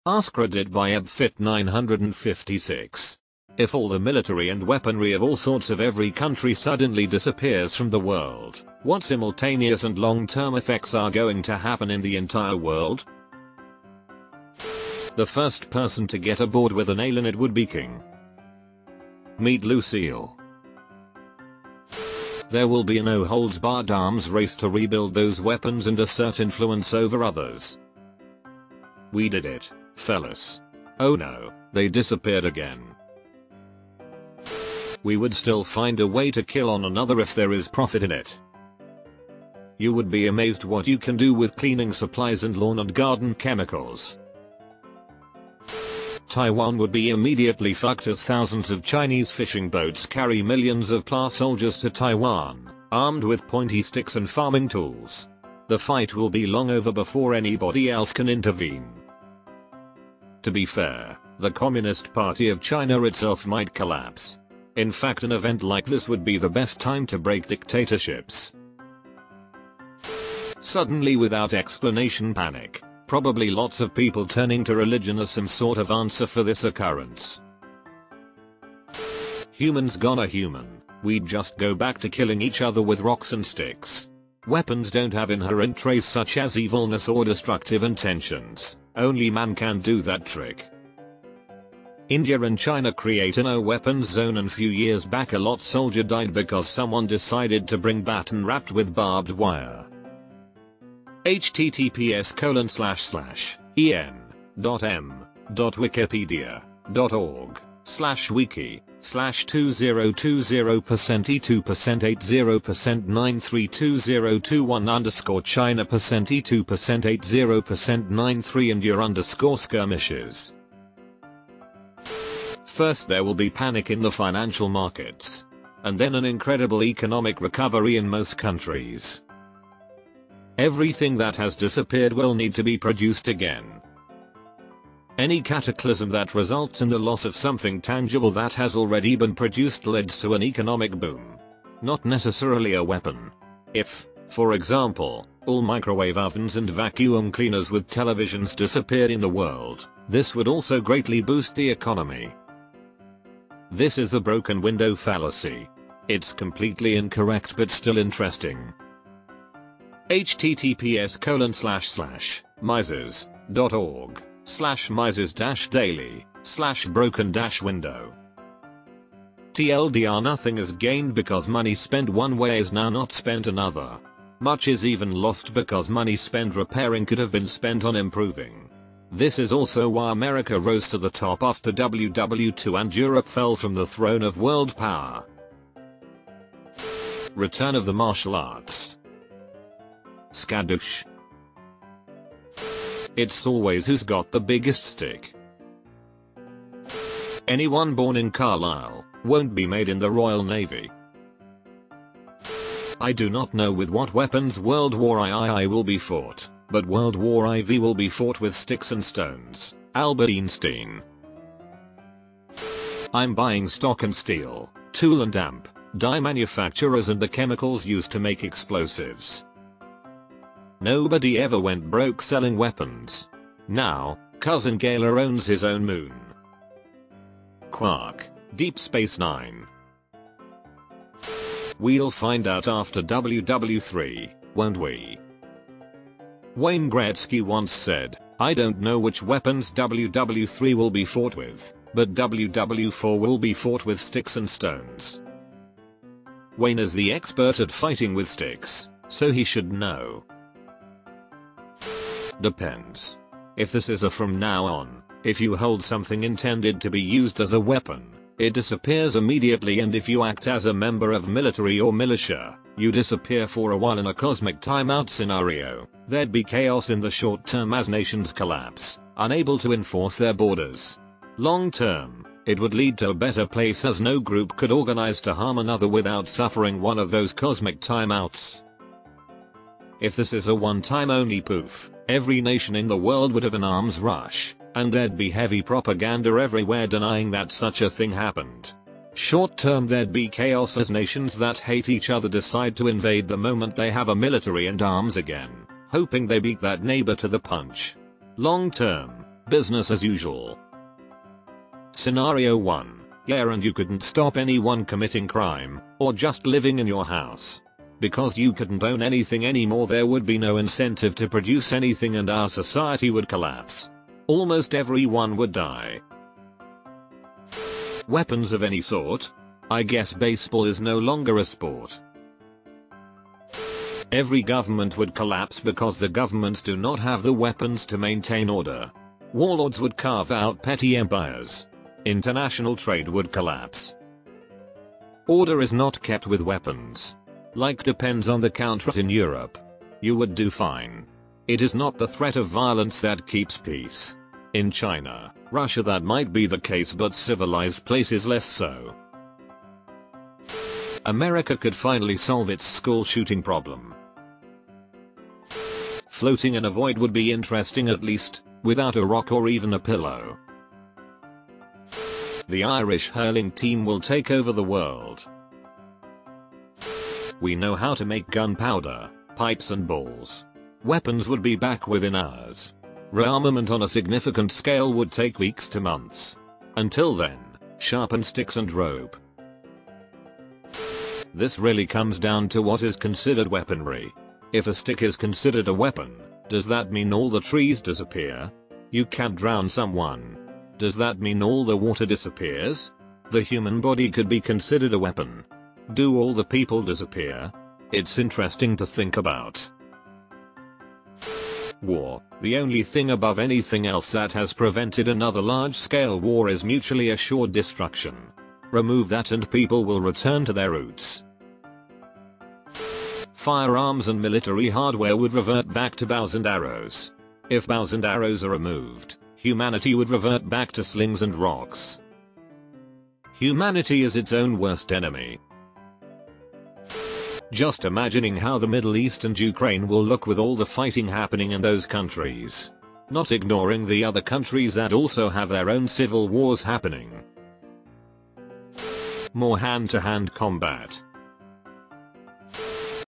AskReddit by EbFit956. If all the military and weaponry of all sorts of every country suddenly disappears from the world, what simultaneous and long-term effects are going to happen in the entire world? The first person to get aboard with an alien, it would be King. Meet Lucille. There will be a no-holds-barred arms race to rebuild those weapons and assert influence over others. We did it, fellas. Oh no, they disappeared again. We would still find a way to kill on another if there is profit in it. You would be amazed what you can do with cleaning supplies and lawn and garden chemicals. Taiwan would be immediately fucked as thousands of Chinese fishing boats carry millions of PLA soldiers to Taiwan, armed with pointy sticks and farming tools. The fight will be long over before anybody else can intervene. To be fair, the Communist Party of China itself might collapse. In fact, an event like this would be the best time to break dictatorships. Suddenly, without explanation, panic. Probably lots of people turning to religion as some sort of answer for this occurrence. Humans gone human. We'd just go back to killing each other with rocks and sticks. Weapons don't have inherent traits such as evilness or destructive intentions. Only man can do that trick. India and China create a no weapons zone, and few years back a lot soldier died because someone decided to bring baton wrapped with barbed wire. https://en.m.wikipedea.org/wiki/2020%82%80%93 India_skirmishes. First there will be panic in the financial markets. And then an incredible economic recovery in most countries. Everything that has disappeared will need to be produced again. Any cataclysm that results in the loss of something tangible that has already been produced leads to an economic boom. Not necessarily a weapon. If, for example, all microwave ovens and vacuum cleaners with televisions disappeared in the world, this would also greatly boost the economy. This is the broken window fallacy. It's completely incorrect but still interesting. https://mises.org/mises-daily/broken-window. TLDR, nothing is gained because money spent one way is now not spent another. Much is even lost because money spent repairing could have been spent on improving. This is also why America rose to the top after WW2 and Europe fell from the throne of world power. Return of the martial arts. Skadoosh. It's always who's got the biggest stick. Anyone born in Carlisle won't be made in the Royal Navy. I do not know with what weapons World War II will be fought, but World War IV will be fought with sticks and stones. Albert Einstein. I'm buying stock and steel, tool and amp, die manufacturers and the chemicals used to make explosives. Nobody ever went broke selling weapons. Now, Cousin Gaylor owns his own moon. Quark, Deep Space Nine. We'll find out after WW3, won't we? Wayne Gretzky once said, I don't know which weapons WW3 will be fought with, but WW4 will be fought with sticks and stones. Wayne is the expert at fighting with sticks, so he should know. Depends. If this is a from now on, if you hold something intended to be used as a weapon, it disappears immediately, and if you act as a member of military or militia, you disappear for a while in a cosmic timeout scenario. There'd be chaos in the short term as nations collapse, unable to enforce their borders. Long term, it would lead to a better place as no group could organize to harm another without suffering one of those cosmic timeouts. If this is a one-time only poof, every nation in the world would have an arms rush, and there'd be heavy propaganda everywhere denying that such a thing happened. Short term, there'd be chaos as nations that hate each other decide to invade the moment they have a military and arms again, hoping they beat that neighbor to the punch. Long term, Business as usual. Scenario 1. Yeah, and you couldn't stop anyone committing crime, or just living in your house. Because you couldn't own anything anymore, there would be no incentive to produce anything and our society would collapse. Almost everyone would die. Weapons of any sort? I guess baseball is no longer a sport. Every government would collapse because the governments do not have the weapons to maintain order. Warlords would carve out petty empires. International trade would collapse. Order is not kept with weapons. Like depends on the country. In Europe, you would do fine. It is not the threat of violence that keeps peace. In China, Russia, that might be the case, but civilized places less so. America could finally solve its school shooting problem. Floating in a void would be interesting, at least, without a rock or even a pillow. The Irish hurling team will take over the world. We know how to make gunpowder, pipes and balls. Weapons would be back within hours. Rearmament on a significant scale would take weeks to months. Until then, sharpen sticks and rope. This really comes down to what is considered weaponry. If a stick is considered a weapon, does that mean all the trees disappear? You can't drown someone. Does that mean all the water disappears? The human body could be considered a weapon. Do all the people disappear? It's interesting to think about. War. The only thing above anything else that has prevented another large-scale war is mutually assured destruction. Remove that and people will return to their roots. Firearms and military hardware would revert back to bows and arrows. If bows and arrows are removed, humanity would revert back to slings and rocks. Humanity is its own worst enemy. Just imagining how the Middle East and Ukraine will look with all the fighting happening in those countries. Not ignoring the other countries that also have their own civil wars happening. More hand-to-hand combat.